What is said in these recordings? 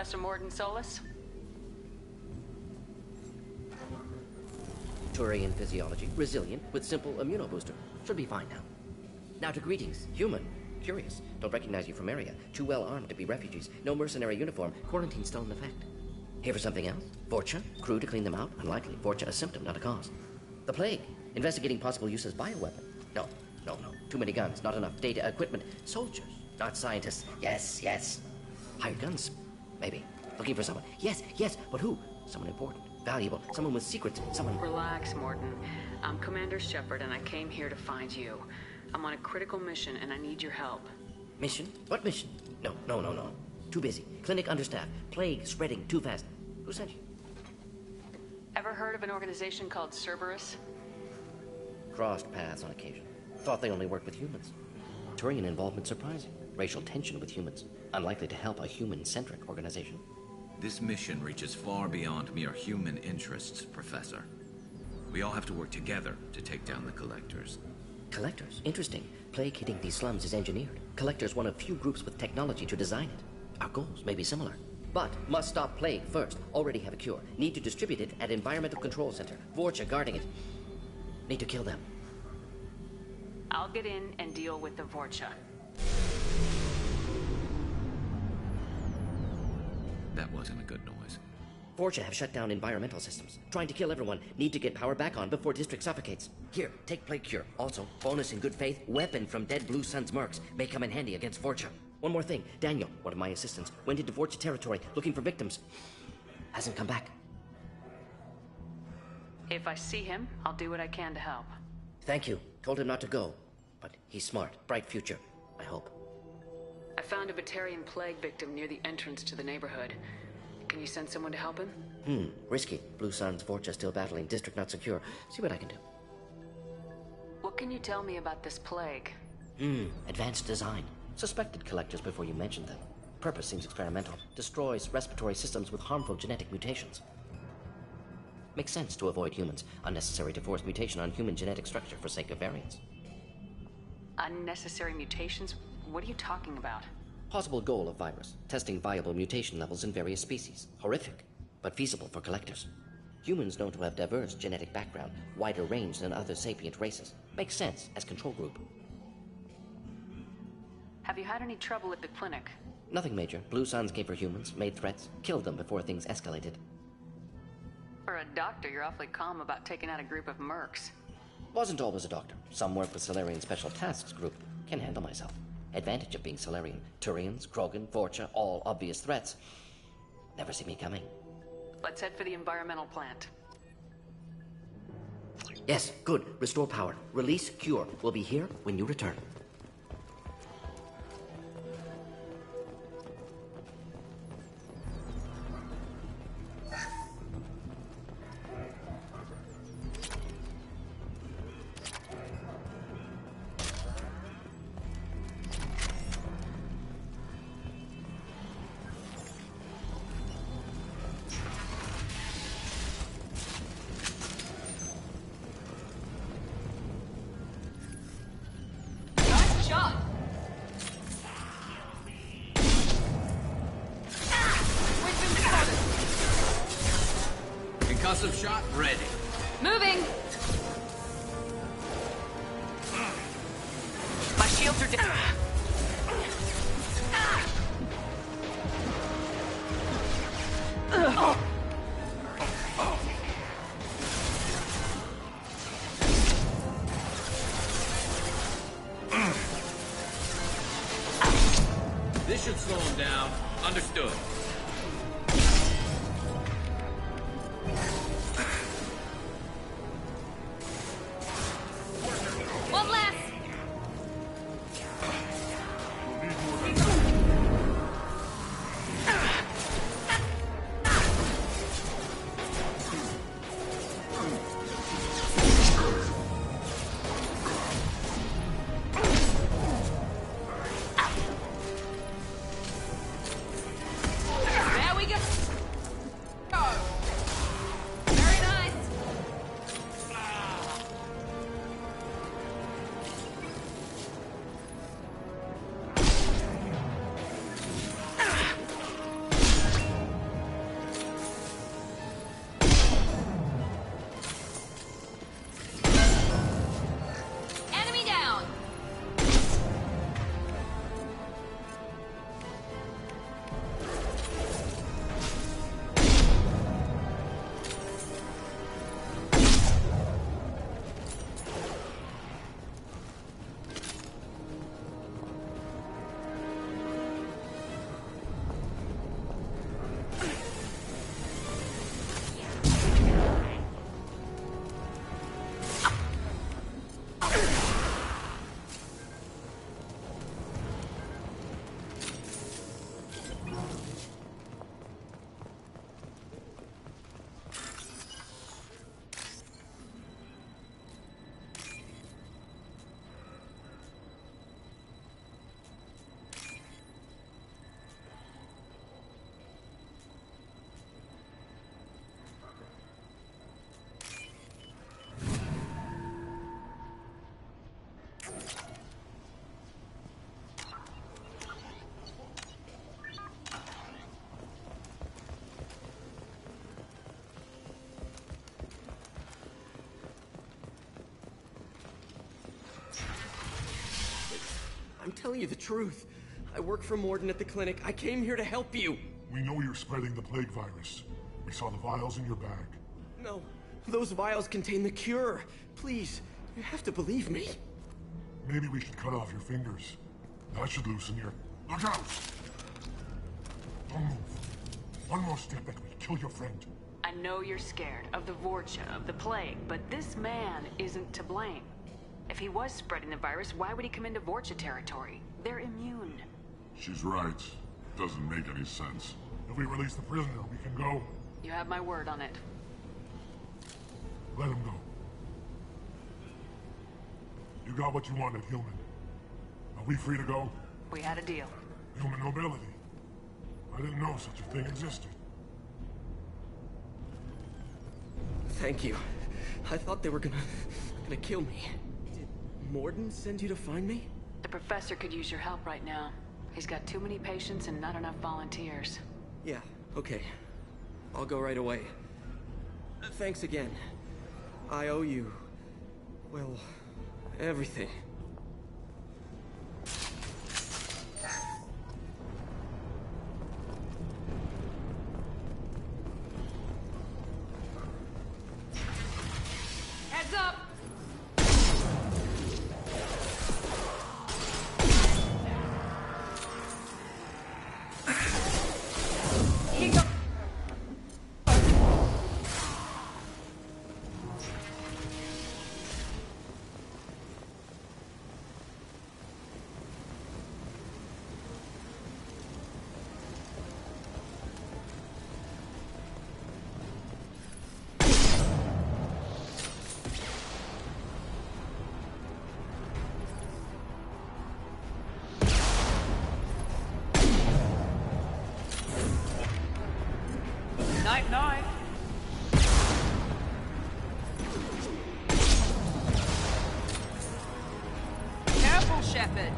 Professor Morton Solus? Turian physiology, resilient, with simple immunobooster. Should be fine now. Now to greetings, human. Curious. Don't recognize you from area. Too well armed to be refugees. No mercenary uniform. Quarantine still in effect. Here for something else? Vorcha? Crew to clean them out? Unlikely. Vorcha a symptom, not a cause. The plague. Investigating possible use as bioweapon. No. Too many guns, not enough data, equipment. Soldiers, not scientists. Yes. Hired guns? Maybe. Looking for someone. Yes, but who? Someone important, valuable, someone with secrets, someone... Relax, Morton. I'm Commander Shepard, and I came here to find you. I'm on a critical mission, and I need your help. Mission? What mission? No. Too busy. Clinic understaffed. Plague spreading too fast. Who sent you? Ever heard of an organization called Cerberus? Crossed paths on occasion. Thought they only worked with humans. Turian involvement surprising. Racial tension with humans. Unlikely to help a human-centric organization. This mission reaches far beyond mere human interests, Professor. We all have to work together to take down the Collectors. Collectors? Interesting. Plague hitting these slums is engineered. Collectors one of few groups with technology to design it. Our goals may be similar. But must stop plague first. Already have a cure. Need to distribute it at Environmental Control Center. Vorcha guarding it. Need to kill them. I'll get in and deal with the Vorcha. That wasn't a good noise. Vorcha have shut down environmental systems. Trying to kill everyone. Need to get power back on before district suffocates. Here, take plague cure. Also, bonus in good faith, weapon from dead Blue Sun's mercs. May come in handy against Vorcha. One more thing. Daniel, one of my assistants, went into Vorcha territory looking for victims. Hasn't come back. If I see him, I'll do what I can to help. Thank you. Told him not to go. But he's smart. Bright future. I hope. I found a Batarian plague victim near the entrance to the neighborhood. Can you send someone to help him? Risky. Blue Sun's Vorcha still battling. District not secure. See what I can do. What can you tell me about this plague? Advanced design. Suspected Collectors before you mentioned them. Purpose seems experimental. Destroys respiratory systems with harmful genetic mutations. Makes sense to avoid humans. Unnecessary to force mutation on human genetic structure for sake of variance. Unnecessary mutations? What are you talking about? Possible goal of virus. Testing viable mutation levels in various species. Horrific, but feasible for Collectors. Humans known to have diverse genetic background, wider range than other sapient races. Makes sense as control group. Have you had any trouble at the clinic? Nothing major. Blue Suns came for humans, made threats, killed them before things escalated. For a doctor, you're awfully calm about taking out a group of mercs. Wasn't always a doctor. Some work with Solarian Special Tasks Group. Can handle myself. Advantage of being Solarian. Turians, Krogan, Vorcha, all obvious threats. Never see me coming. Let's head for the environmental plant. Yes, good. Restore power. Release cure. We'll be here when you return. Concussive shot ready. Moving! My shields are down. This should slow him down. Understood. One less! I'm telling you the truth. I work for Morden at the clinic. I came here to help you. We know you're spreading the plague virus. We saw the vials in your bag. No, those vials contain the cure. Please, you have to believe me. Maybe we should cut off your fingers. That should loosen your... Look out! Don't move. One more step and we kill your friend. I know you're scared of the Vorcha, of the plague, but this man isn't to blame. If he was spreading the virus, why would he come into Vorcha territory? They're immune. She's right. Doesn't make any sense. If we release the prisoner, we can go. You have my word on it. Let him go. You got what you wanted, human. Are we free to go? We had a deal. Human nobility. I didn't know such a thing existed. Thank you. I thought they were gonna kill me. Did Morden send you to find me? The professor could use your help right now. He's got too many patients and not enough volunteers. Yeah, okay. I'll go right away. Thanks again. I owe you... well, everything. Heads up! Night, night. Careful, Shepard.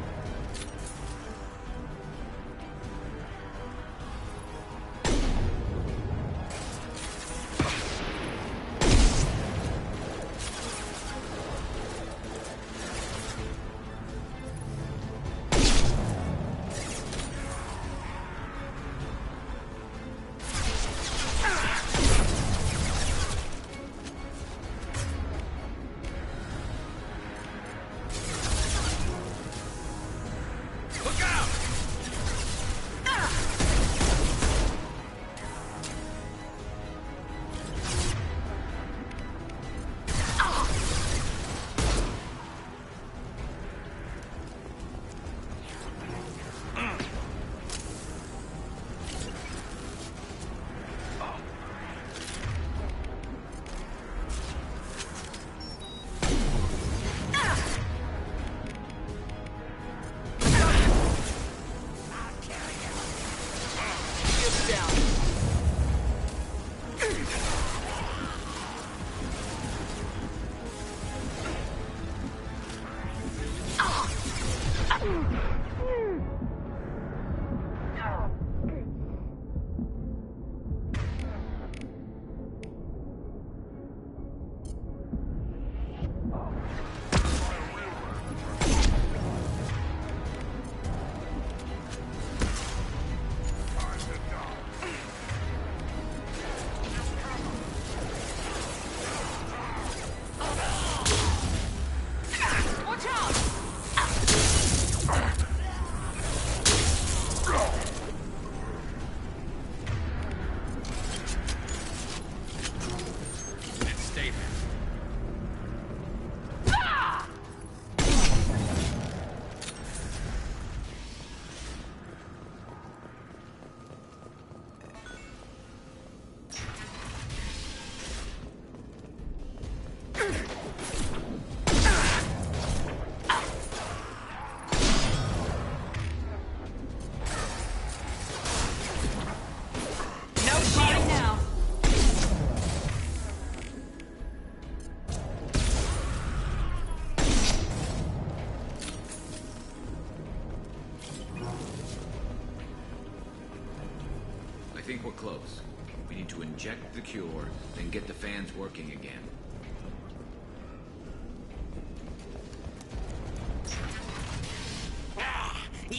I think we're close. We need to inject the cure, then get the fans working again.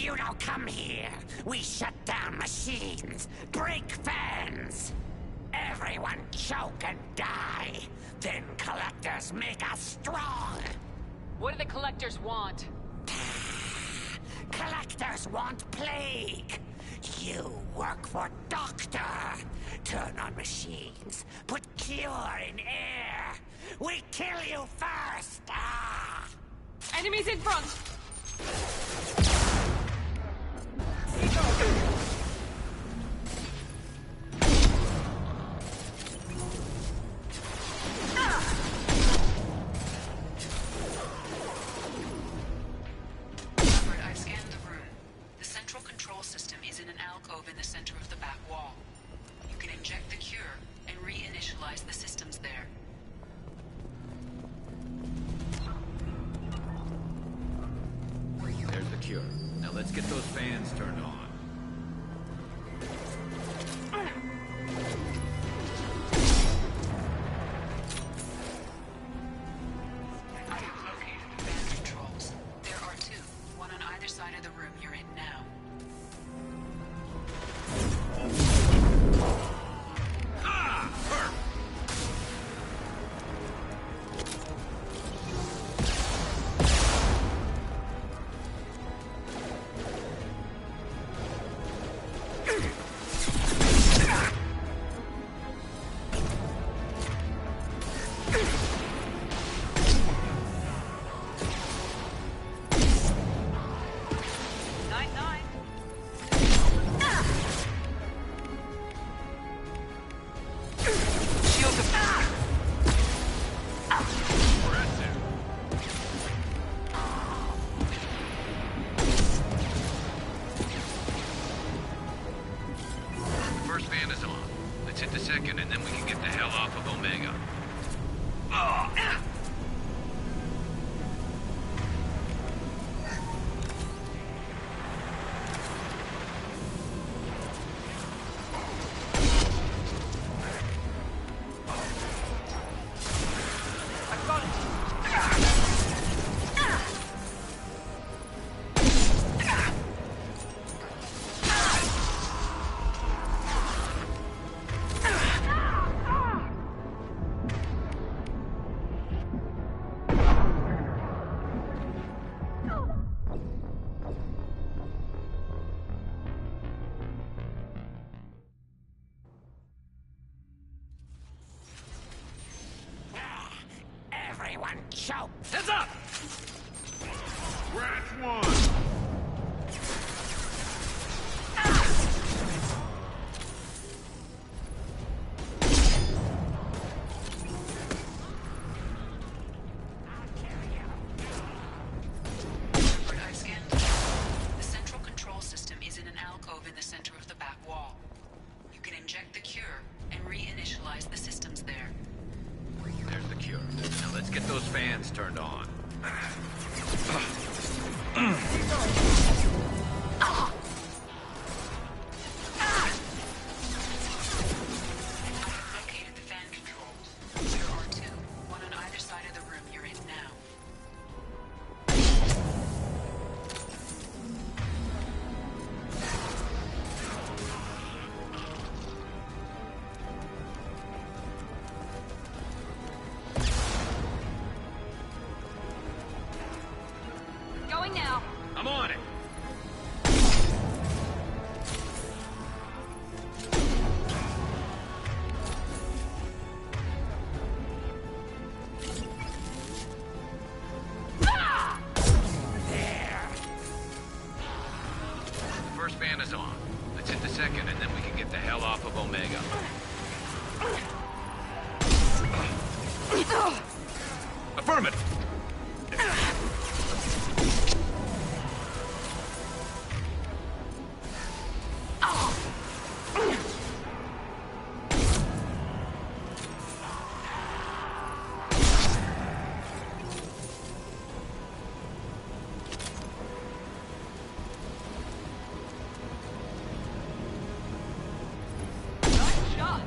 You don't come here. We shut down machines, break fans. Everyone choke and die. Then collectors make us strong. What do the collectors want? Collectors want plague. You work for Doctor. Turn on machines. Put cure in air. We kill you first. Ah! Enemies in front! I've scanned the room. The central control system is in an alcove in the center of the back wall. You can inject the cure and reinitialize the systems there. There's the cure. Now let's get those fans turned on. I have located the fan controls. There are two, one on either side of the room you're in now. First fan is on. Let's hit the second, and then we can get the hell off of Omega. Everyone choke. Heads up! Scratch one! I've scanned the room. The central control system is in an alcove in the center of the back wall. You can inject the cure and reinitialize the systems there. There's the cure. Now let's get those fans turned on. I have located the fan controls. There are two, one on either side of the room you're in now. Going now! I'm on it! The first fan is on. Let's hit the second, and then we can get the hell off of Omega. Affirmative! Nice shot!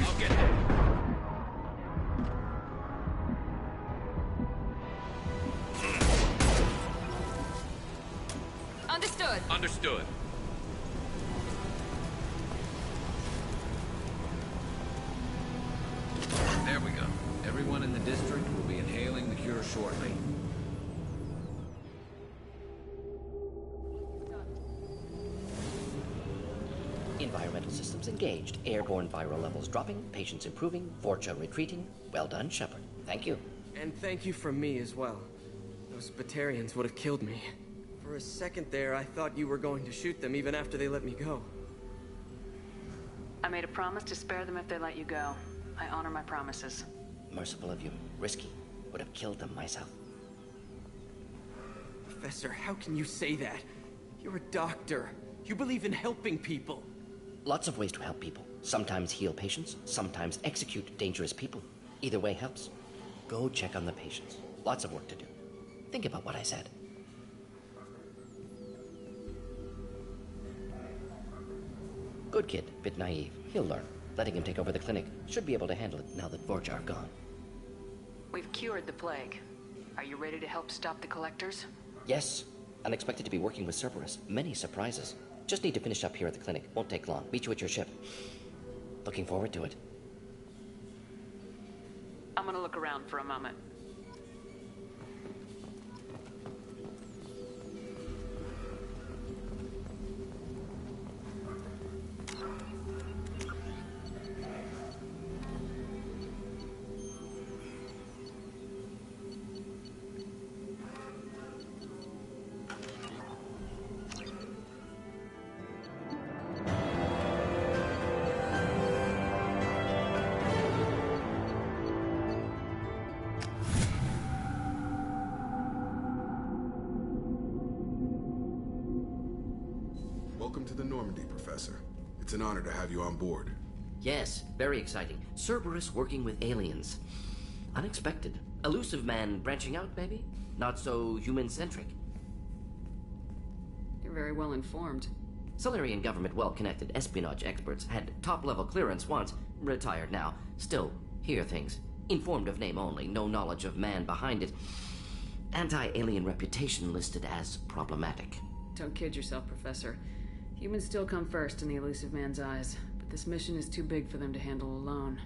I'll get there. Understood. Understood. There we go. Everyone in the district will be inhaling the cure shortly. Environmental systems engaged. Airborne viral levels dropping. Patients improving. Vorcha retreating. Well done, Shepard. Thank you. And thank you from me as well. Those Batarians would have killed me. For a second there, I thought you were going to shoot them even after they let me go. I made a promise to spare them if they let you go. I honor my promises. Merciful of you. Risky. Would have killed them myself. Professor, how can you say that? You're a doctor. You believe in helping people. Lots of ways to help people. Sometimes heal patients, sometimes execute dangerous people. Either way helps. Go check on the patients. Lots of work to do. Think about what I said. Good kid, bit naive. He'll learn. Letting him take over the clinic. Should be able to handle it now that Vorcha are gone. We've cured the plague. Are you ready to help stop the collectors? Yes. Unexpected to be working with Cerberus. Many surprises. Just need to finish up here at the clinic. Won't take long. Meet you at your ship. Looking forward to it. I'm gonna look around for a moment. Welcome to the Normandy, Professor. It's an honor to have you on board. Yes, very exciting. Cerberus working with aliens. Unexpected. Elusive man branching out, maybe? Not so human-centric. You're very well informed. Solarian government well-connected espionage experts had top-level clearance once, retired now. Still, hear things. Informed of name only, no knowledge of man behind it. Anti-alien reputation listed as problematic. Don't kid yourself, Professor. Humans still come first in the elusive man's eyes, but this mission is too big for them to handle alone.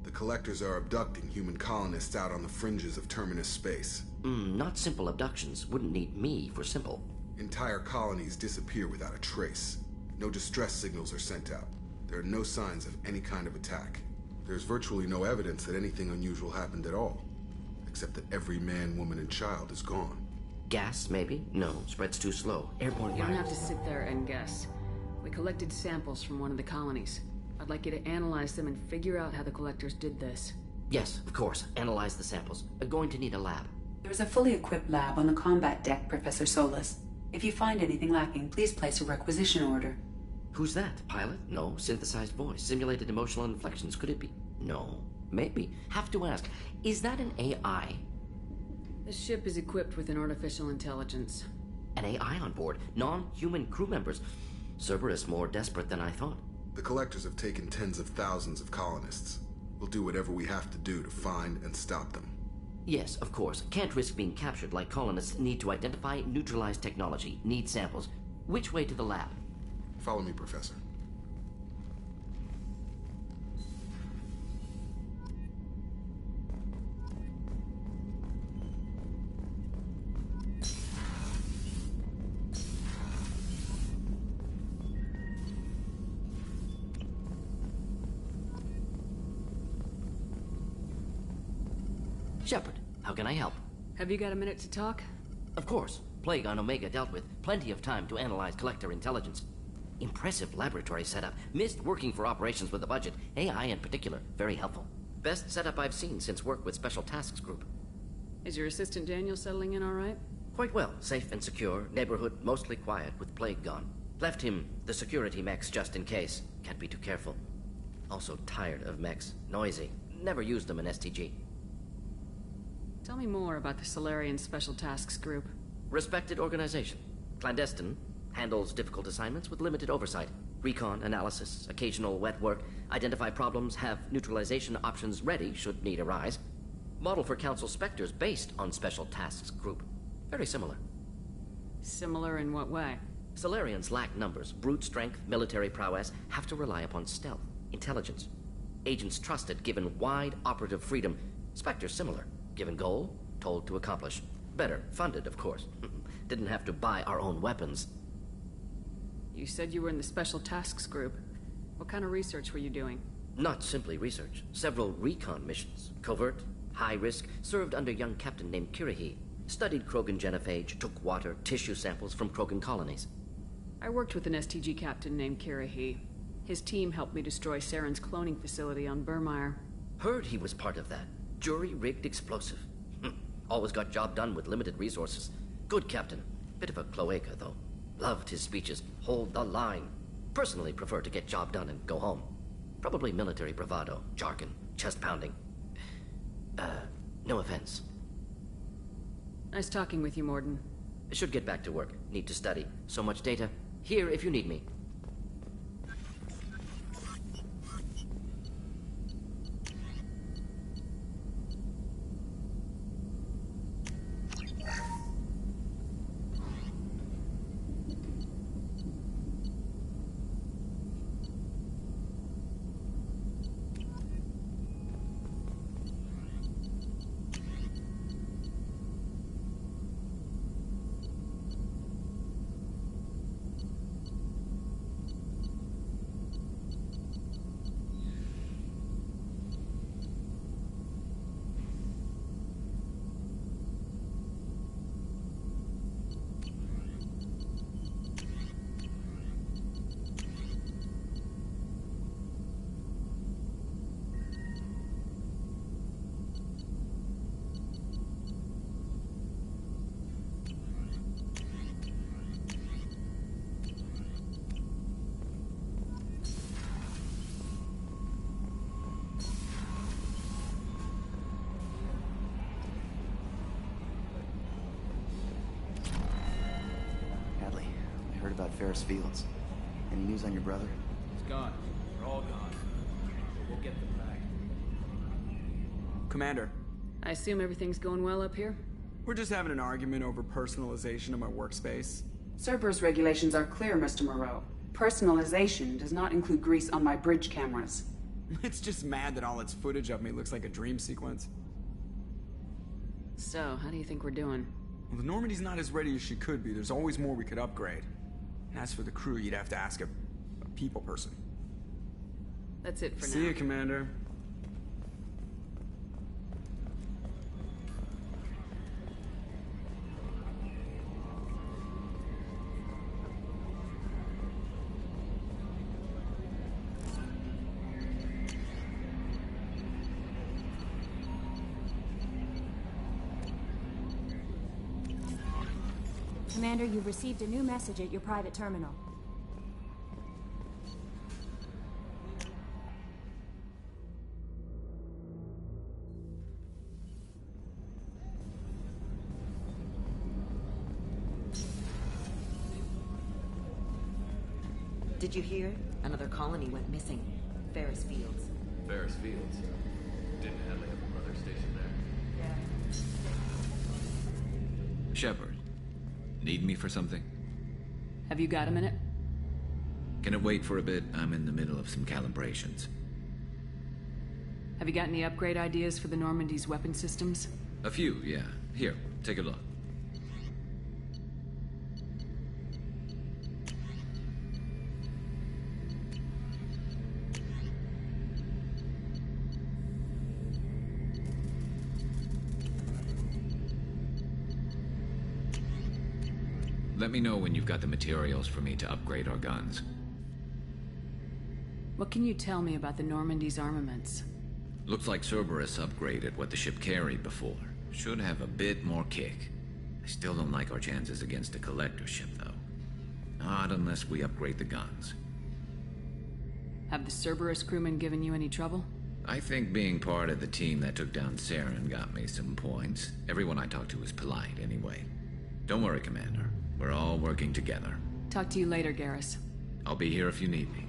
The Collectors are abducting human colonists out on the fringes of Terminus space. Not simple abductions. Wouldn't need me for simple. Entire colonies disappear without a trace. No distress signals are sent out. There are no signs of any kind of attack. There's virtually no evidence that anything unusual happened at all, except that every man, woman, and child is gone. Gas, maybe? No, spreads too slow. Airborne You don't have virus. to sit there and guess. We collected samples from one of the colonies. I'd like you to analyze them and figure out how the collectors did this. Yes, of course. Analyze the samples. Going to need a lab. There's a fully equipped lab on the combat deck, Professor Solis. If you find anything lacking, please place a requisition order. Who's that? Pilot? No. Synthesized voice. Simulated emotional inflections. Could it be? No. Maybe. Have to ask. Is that an AI? The ship is equipped with an artificial intelligence. An AI on board. Non-human crew members. Cerberus more desperate than I thought. The Collectors have taken tens of thousands of colonists. We'll do whatever we have to do to find and stop them. Yes, of course. Can't risk being captured like colonists. Need to identify, neutralize technology. Need samples. Which way to the lab? Follow me, Professor. Shepard, how can I help? Have you got a minute to talk? Of course. Plague on Omega dealt with. Plenty of time to analyze collector intelligence. Impressive laboratory setup. Missed working for operations with a budget. AI in particular. Very helpful. Best setup I've seen since work with Special Tasks Group. Is your assistant Daniel settling in all right? Quite well. Safe and secure. Neighborhood mostly quiet with Plague gone. Left him the security mechs just in case. Can't be too careful. Also tired of mechs. Noisy. Never used them in STG. Tell me more about the Solarian Special Tasks Group. Respected organization. Clandestine. Handles difficult assignments with limited oversight. Recon, analysis, occasional wet work, identify problems, have neutralization options ready should need arise. Model for Council Spectres based on Special Tasks Group. Very similar. Similar in what way? Solarians lack numbers, brute strength, military prowess, have to rely upon stealth, intelligence. Agents trusted, given wide operative freedom. Spectres similar, given goal, told to accomplish. Better, funded, of course. Didn't have to buy our own weapons. You said you were in the Special Tasks Group. What kind of research were you doing? Not simply research. Several recon missions. Covert, high risk, served under young captain named Kirahi. Studied Krogan genophage, took water, tissue samples from Krogan colonies. I worked with an STG captain named Kirahi. His team helped me destroy Saren's cloning facility on Burmire. Heard he was part of that. Jury-rigged explosive. Always got job done with limited resources. Good captain. Bit of a cloaca, though. Loved his speeches. Hold the line. Personally prefer to get job done and go home. Probably military bravado, jargon, chest pounding. No offense. Nice talking with you, Morden. Should get back to work. Need to study. So much data. Here if you need me. About Ferris Fields. Any news on your brother? He's gone. They're all gone. But we'll get them back. Commander. I assume everything's going well up here? We're just having an argument over personalization of my workspace. Cerberus regulations are clear, Mr. Moreau. Personalization does not include grease on my bridge cameras. It's just mad that all its footage of me looks like a dream sequence. So, how do you think we're doing? Well, the Normandy's not as ready as she could be. There's always more we could upgrade. And as for the crew, you'd have to ask a people person. That's it for now. See you, Commander. Commander, you've received a new message at your private terminal. Did you hear? Another colony went missing. Ferris Fields. Ferris Fields? Didn't Hadley have a brother stationed there? Yeah. Shepard. Need me for something? Have you got a minute? Can it wait for a bit? I'm in the middle of some calibrations. Have you got any upgrade ideas for the Normandy's weapon systems? A few, yeah. Here, take a look. Let me know when you've got the materials for me to upgrade our guns. What can you tell me about the Normandy's armaments? Looks like Cerberus upgraded what the ship carried before. Should have a bit more kick. I still don't like our chances against a collector ship, though. Not unless we upgrade the guns. Have the Cerberus crewmen given you any trouble? I think being part of the team that took down Saren got me some points. Everyone I talked to was polite, anyway. Don't worry, Commander. We're all working together. Talk to you later, Garrus. I'll be here if you need me.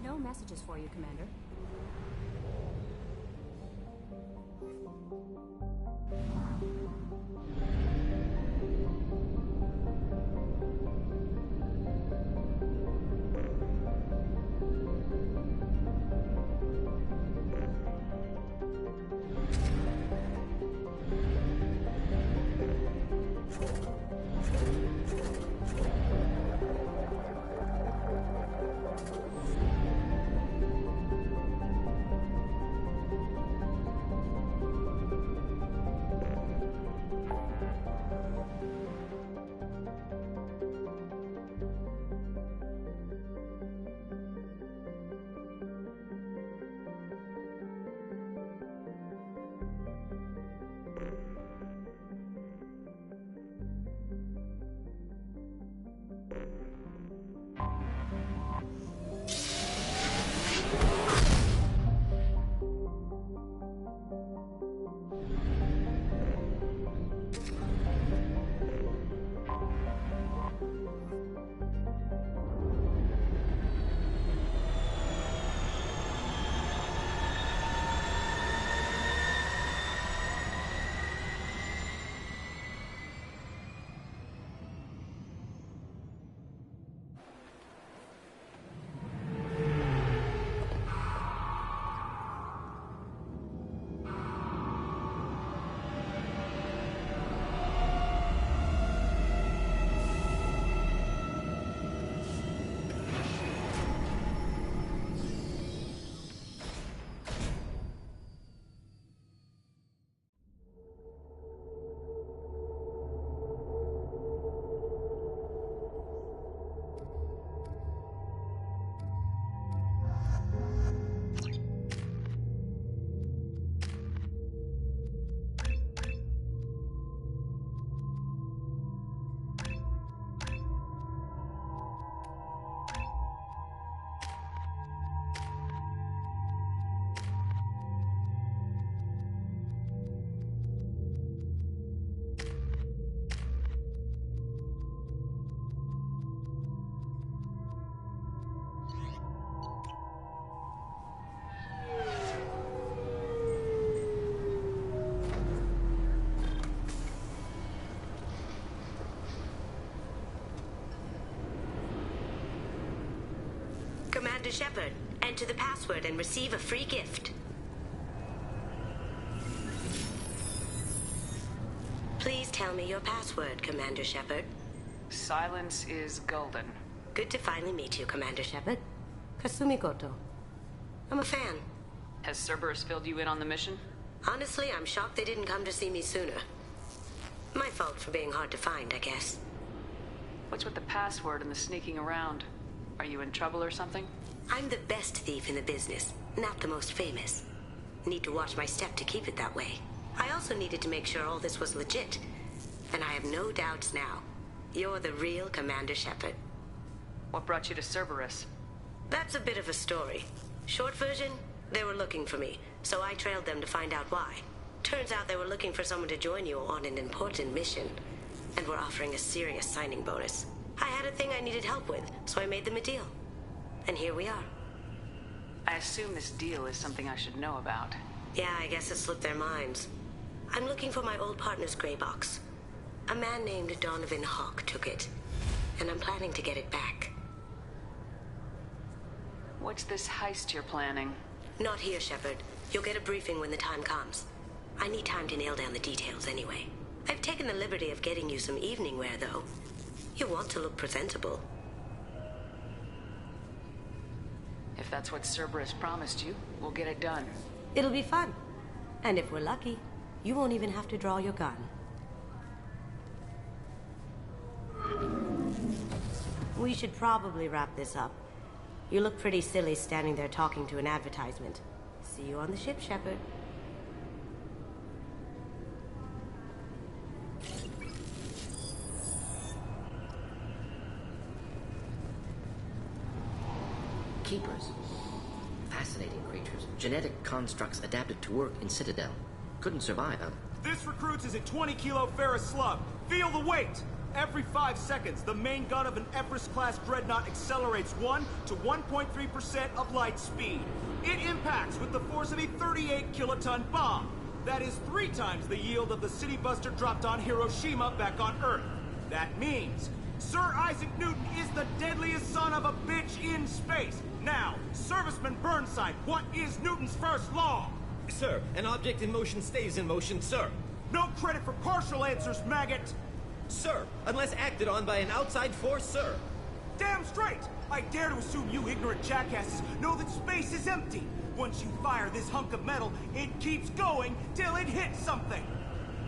No messages for you, Commander. Commander Shepard, enter the password and receive a free gift. Please tell me your password, Commander Shepard. Silence is golden. Good to finally meet you, Commander Shepard. Kasumi Goto. I'm a fan. Has Cerberus filled you in on the mission? Honestly, I'm shocked they didn't come to see me sooner. My fault for being hard to find, I guess. What's with the password and the sneaking around? Are you in trouble or something? I'm the best thief in the business, not the most famous. Need to watch my step to keep it that way. I also needed to make sure all this was legit. And I have no doubts now. You're the real Commander Shepard. What brought you to Cerberus? That's a bit of a story. Short version, they were looking for me, so I trailed them to find out why. Turns out they were looking for someone to join you on an important mission, and were offering a serious signing bonus. I had a thing I needed help with, so I made them a deal. And here we are. I assume this deal is something I should know about. Yeah, I guess it slipped their minds. I'm looking for my old partner's gray box. A man named Donovan Hawk took it, and I'm planning to get it back. What's this heist you're planning? Not here, Shepard. You'll get a briefing when the time comes. I need time to nail down the details anyway. I've taken the liberty of getting you some evening wear, though. You want to look presentable. If that's what Cerberus promised you, we'll get it done. It'll be fun. And if we're lucky, you won't even have to draw your gun. We should probably wrap this up. You look pretty silly standing there talking to an advertisement. See you on the ship, Shepard. Fascinating creatures. Genetic constructs adapted to work in Citadel. Couldn't survive, huh? This recruits is a 20-kilo ferrous slug. Feel the weight! Every 5 seconds, the main gun of an Everest-class dreadnought accelerates 1 to 1.3% of light speed. It impacts with the force of a 38-kiloton bomb. That is 3 times the yield of the city buster dropped on Hiroshima back on Earth. That means Sir Isaac Newton is the deadliest son of a bitch in space. Now, Serviceman Burnside, what is Newton's first law? Sir, an object in motion stays in motion, sir. No credit for partial answers, maggot! Sir, unless acted on by an outside force, sir. Damn straight! I dare to assume you ignorant jackasses know that space is empty. Once you fire this hunk of metal, it keeps going till it hits something.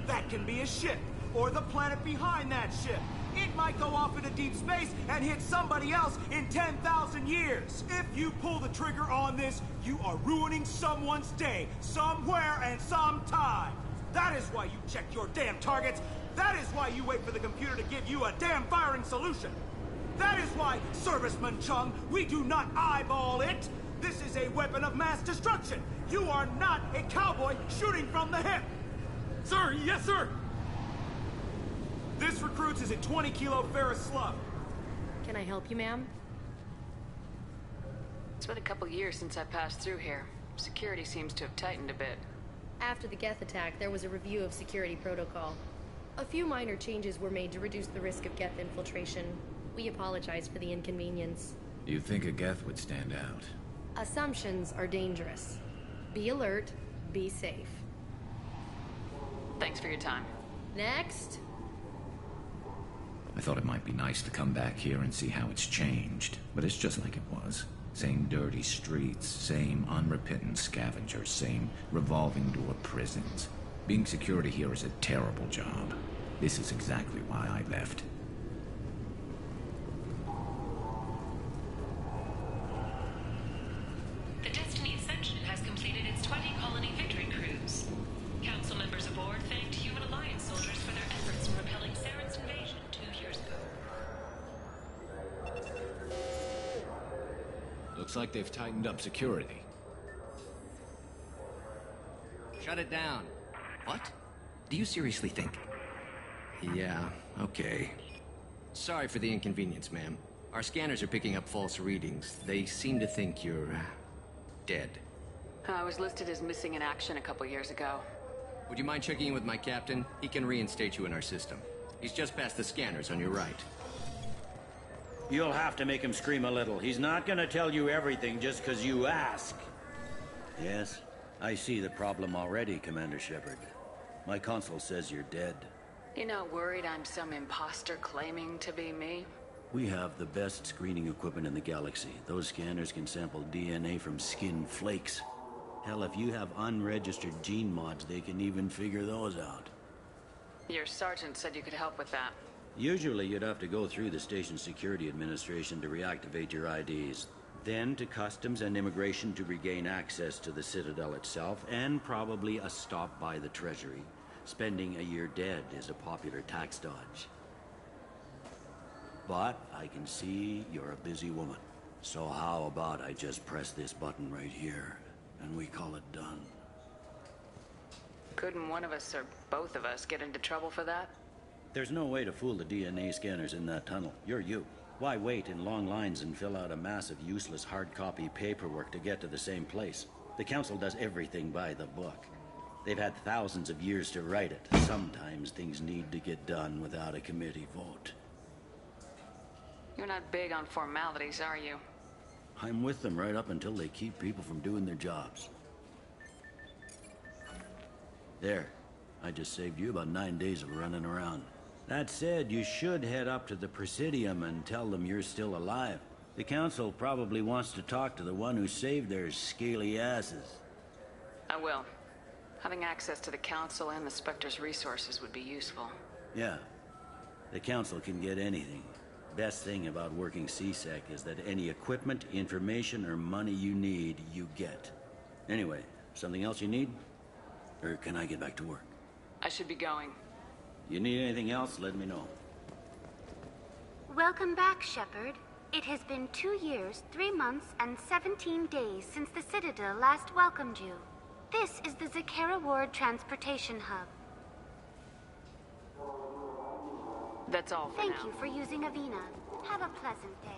That can be a ship, or the planet behind that ship. It might go off into deep space and hit somebody else in 10,000 years. If you pull the trigger on this, you are ruining someone's day, somewhere and sometime. That is why you check your damn targets. That is why you wait for the computer to give you a damn firing solution. That is why, Serviceman Chung, we do not eyeball it. This is a weapon of mass destruction. You are not a cowboy shooting from the hip. Sir, yes, sir. This recruits is a 20-kilo ferrous slug. Can I help you, ma'am? It's been a couple years since I passed through here. Security seems to have tightened a bit. After the Geth attack, there was a review of security protocol. A few minor changes were made to reduce the risk of Geth infiltration. We apologize for the inconvenience. You think a Geth would stand out? Assumptions are dangerous. Be alert, be safe. Thanks for your time. Next. I thought it might be nice to come back here and see how it's changed, but it's just like it was. Same dirty streets, same unrepentant scavengers, same revolving door prisons. Being security here is a terrible job. This is exactly why I left. The Destiny Ascension has completed its 20-colony victory cruise. Council members aboard thanked Human Alliance soldiers for their efforts in repelling Saren's invasion 2 years ago. Looks like they've tightened up security. Shut it down. What? Do you seriously think? Yeah, okay. Sorry for the inconvenience, ma'am. Our scanners are picking up false readings. They seem to think you're, dead. I was listed as missing in action a couple years ago. Would you mind checking in with my captain? He can reinstate you in our system. He's just past the scanners on your right. You'll have to make him scream a little. He's not gonna tell you everything just because you ask. Yes, I see the problem already, Commander Shepard. My console says you're dead. You're not worried I'm some imposter claiming to be me? We have the best screening equipment in the galaxy. Those scanners can sample DNA from skin flakes. Hell, if you have unregistered gene mods, they can even figure those out. Your sergeant said you could help with that. Usually you'd have to go through the Station Security Administration to reactivate your IDs. Then to Customs and Immigration to regain access to the Citadel itself, and probably a stop by the Treasury. Spending a year dead is a popular tax dodge. But I can see you're a busy woman. So how about I just press this button right here, and we call it done? Couldn't one of us or both of us get into trouble for that? There's no way to fool the DNA scanners in that tunnel. You're you. Why wait in long lines and fill out a massive useless hard copy paperwork to get to the same place? The Council does everything by the book. They've had thousands of years to write it. Sometimes things need to get done without a committee vote. You're not big on formalities, are you? I'm with them right up until they keep people from doing their jobs. There. I just saved you about 9 days of running around. That said, you should head up to the Presidium and tell them you're still alive. The Council probably wants to talk to the one who saved their scaly asses. I will. Having access to the Council and the Spectre's resources would be useful. Yeah. The Council can get anything. Best thing about working CSEC is that any equipment, information, or money you need, you get. Anyway, something else you need? Or can I get back to work? I should be going. You need anything else, let me know. Welcome back, Shepard. It has been 2 years, 3 months, and 17 days since the Citadel last welcomed you. This is the Zakera Ward Transportation Hub. That's all for Thank now. you for using Avina. Have a pleasant day.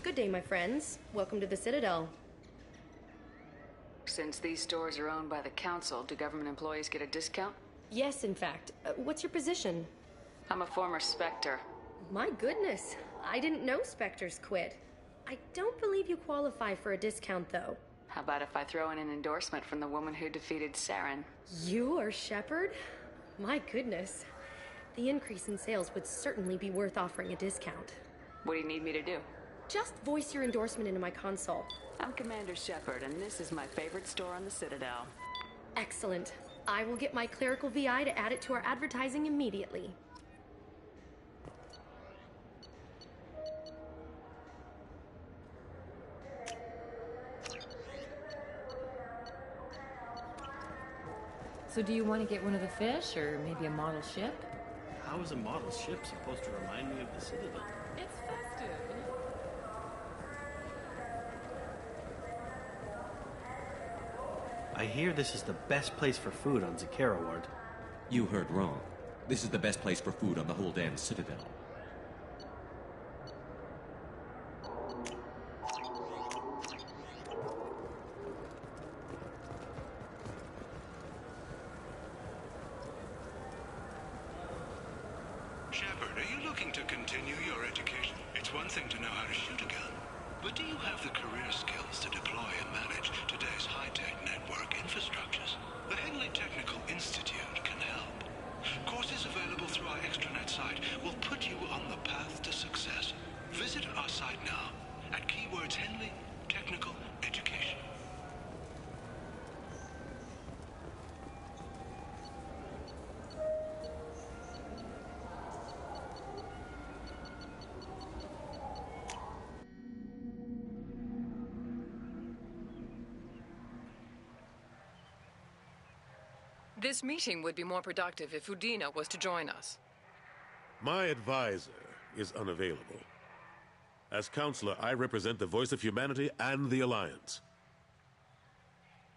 Good day, my friends. Welcome to the Citadel. Since these stores are owned by the Council, do government employees get a discount? Yes, in fact. What's your position? I'm a former Spectre. My goodness. I didn't know Spectres quit. I don't believe you qualify for a discount, though. How about if I throw in an endorsement from the woman who defeated Saren? You are Shepard? My goodness. The increase in sales would certainly be worth offering a discount. What do you need me to do? Just voice your endorsement into my console. I'm Commander Shepard, and this is my favorite store on the Citadel. Excellent. I will get my clerical VI to add it to our advertising immediately. So do you want to get one of the fish, or maybe a model ship? How is a model ship supposed to remind me of the Citadel? It's festive. I hear this is the best place for food on Zakera Ward. You heard wrong. This is the best place for food on the whole damn Citadel. Shepard, are you looking to continue your education? It's one thing to know how to shoot a gun, but do you have the career skills to deploy and manage today's high-tech network infrastructures? The Henley Technical Institute can help. Courses available through our extranet site will put you on the path to success. Visit our site now at keywords Henley Technical Education. This meeting would be more productive if Udina was to join us. My advisor is unavailable. As counselor, I represent the voice of humanity and the Alliance.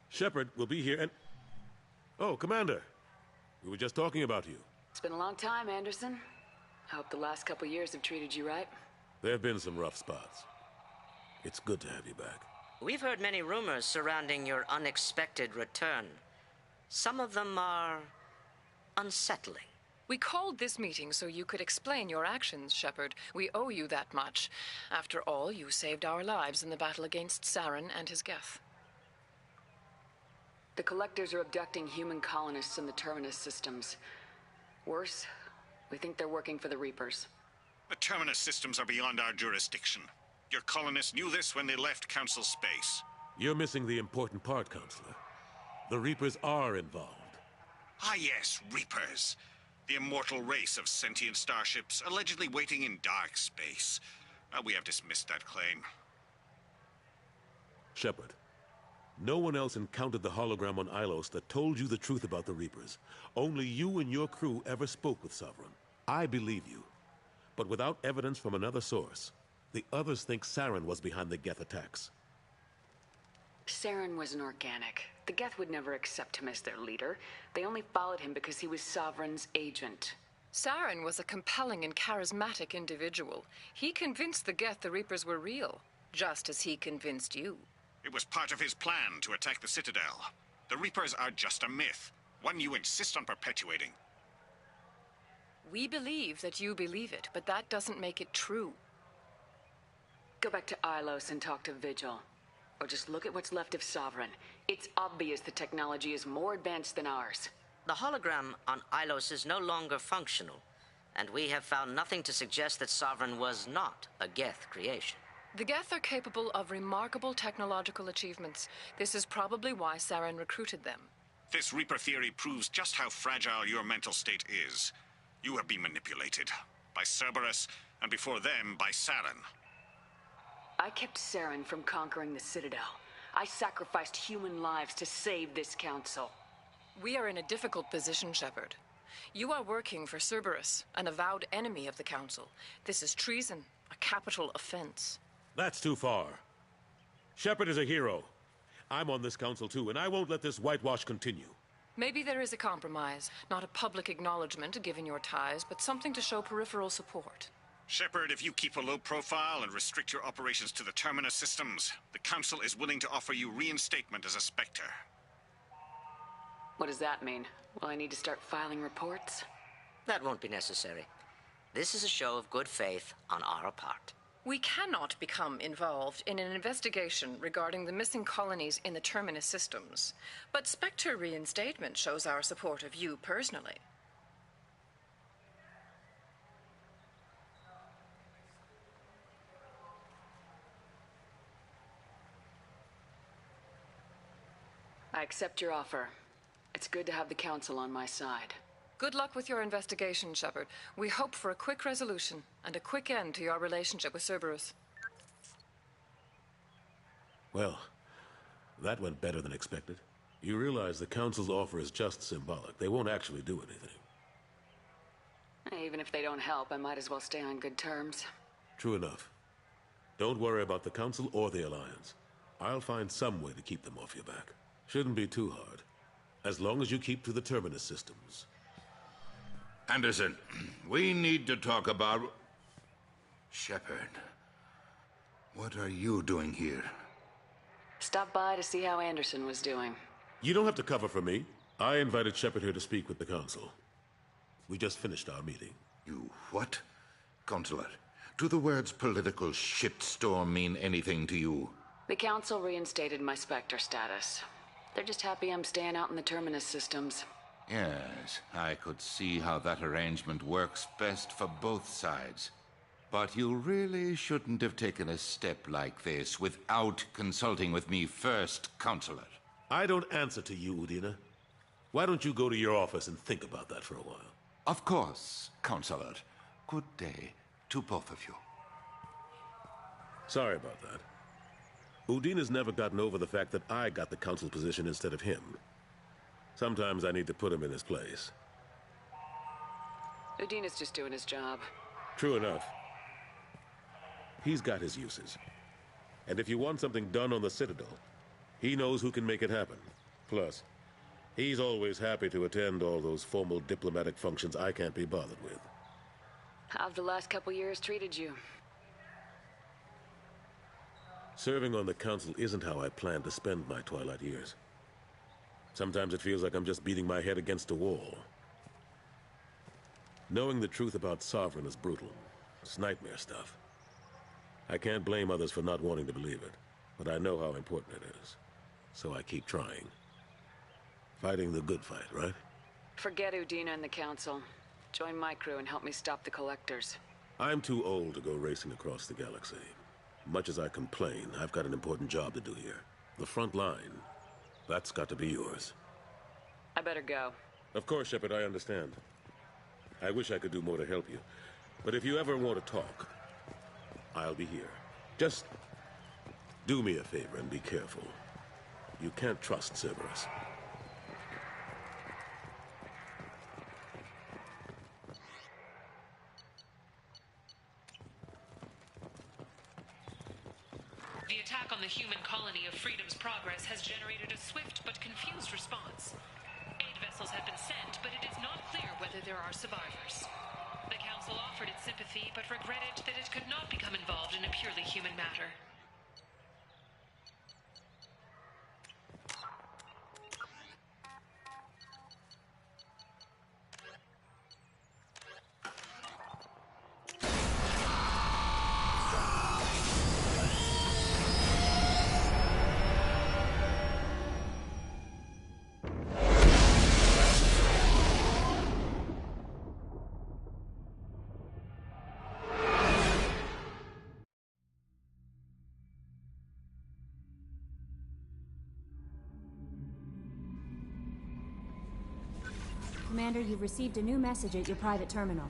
Shepard will be here and... Oh, Commander. We were just talking about you. It's been a long time, Anderson. I hope the last couple years have treated you right. There have been some rough spots. It's good to have you back. We've heard many rumors surrounding your unexpected return. Some of them are unsettling. We called this meeting so you could explain your actions, Shepard. We owe you that much. After all, you saved our lives in the battle against Saren and his Geth. The Collectors are abducting human colonists in the Terminus systems. Worse, we think they're working for the Reapers. The Terminus systems are beyond our jurisdiction. Your colonists knew this when they left Council space. You're missing the important part, Counselor. The Reapers are involved. Ah yes, Reapers. The immortal race of sentient starships allegedly waiting in dark space. We have dismissed that claim. Shepard, no one else encountered the hologram on Ilos that told you the truth about the Reapers. Only you and your crew ever spoke with Sovereign. I believe you. But without evidence from another source, the others think Saren was behind the Geth attacks. Saren was an organic. The Geth would never accept him as their leader. They only followed him because he was Sovereign's agent. Saren was a compelling and charismatic individual. He convinced the Geth the Reapers were real, just as he convinced you. It was part of his plan to attack the Citadel. The Reapers are just a myth, one you insist on perpetuating. We believe that you believe it, but that doesn't make it true. Go back to Ilos and talk to Vigil. Or just look at what's left of Sovereign. It's obvious the technology is more advanced than ours. The hologram on Ilos is no longer functional, and we have found nothing to suggest that Sovereign was not a Geth creation. The Geth are capable of remarkable technological achievements. This is probably why Saren recruited them. This Reaper theory proves just how fragile your mental state is. You have been manipulated by Cerberus, and before them, by Saren. I kept Saren from conquering the Citadel. I sacrificed human lives to save this council. We are in a difficult position, Shepard. You are working for Cerberus, an avowed enemy of the Council. This is treason, a capital offense. That's too far. Shepard is a hero. I'm on this council too, and I won't let this whitewash continue. Maybe there is a compromise. Not a public acknowledgement given your ties, but something to show peripheral support. Shepard, if you keep a low profile and restrict your operations to the Terminus systems, the Council is willing to offer you reinstatement as a Spectre. What does that mean? Will I need to start filing reports? That won't be necessary. This is a show of good faith on our part. We cannot become involved in an investigation regarding the missing colonies in the Terminus systems, but Spectre reinstatement shows our support of you personally. I accept your offer. It's good to have the Council on my side. Good luck with your investigation, Shepard. We hope for a quick resolution and a quick end to your relationship with Cerberus. Well, that went better than expected. You realize the Council's offer is just symbolic. They won't actually do anything. Even if they don't help, I might as well stay on good terms. True enough. Don't worry about the Council or the Alliance. I'll find some way to keep them off your back. Shouldn't be too hard. As long as you keep to the Terminus systems. Anderson, we need to talk about... Shepard. What are you doing here? Stopped by to see how Anderson was doing. You don't have to cover for me. I invited Shepard here to speak with the Council. We just finished our meeting. You what? Counselor, do the words political shitstorm mean anything to you? The Council reinstated my Spectre status. They're just happy I'm staying out in the Terminus systems. Yes, I could see how that arrangement works best for both sides. But you really shouldn't have taken a step like this without consulting with me first, Counselor. I don't answer to you, Udina. Why don't you go to your office and think about that for a while? Of course, Counselor. Good day to both of you. Sorry about that. Udina's never gotten over the fact that I got the Council's position instead of him. Sometimes I need to put him in his place. Udina's just doing his job. True enough. He's got his uses. And if you want something done on the Citadel, he knows who can make it happen. Plus, he's always happy to attend all those formal diplomatic functions I can't be bothered with. How've the last couple years treated you? Serving on the Council isn't how I plan to spend my twilight years. Sometimes it feels like I'm just beating my head against a wall. Knowing the truth about Sovereign is brutal. It's nightmare stuff. I can't blame others for not wanting to believe it, but I know how important it is. So I keep trying. Fighting the good fight, right? Forget Udina and the Council. Join my crew and help me stop the Collectors. I'm too old to go racing across the galaxy. Much as I complain, I've got an important job to do here. The front line. That's got to be yours. I better go. Of course, Shepard, I understand. I wish I could do more to help you. But if you ever want to talk, I'll be here. Just do me a favor and be careful. You can't trust Cerberus. The attack on the human colony of Freedom's Progress has generated a swift but confused response. Aid vessels have been sent, but it is not clear whether there are survivors. The Council offered its sympathy, but regretted that it could not become involved in a purely human matter. Commander, you've received a new message at your private terminal.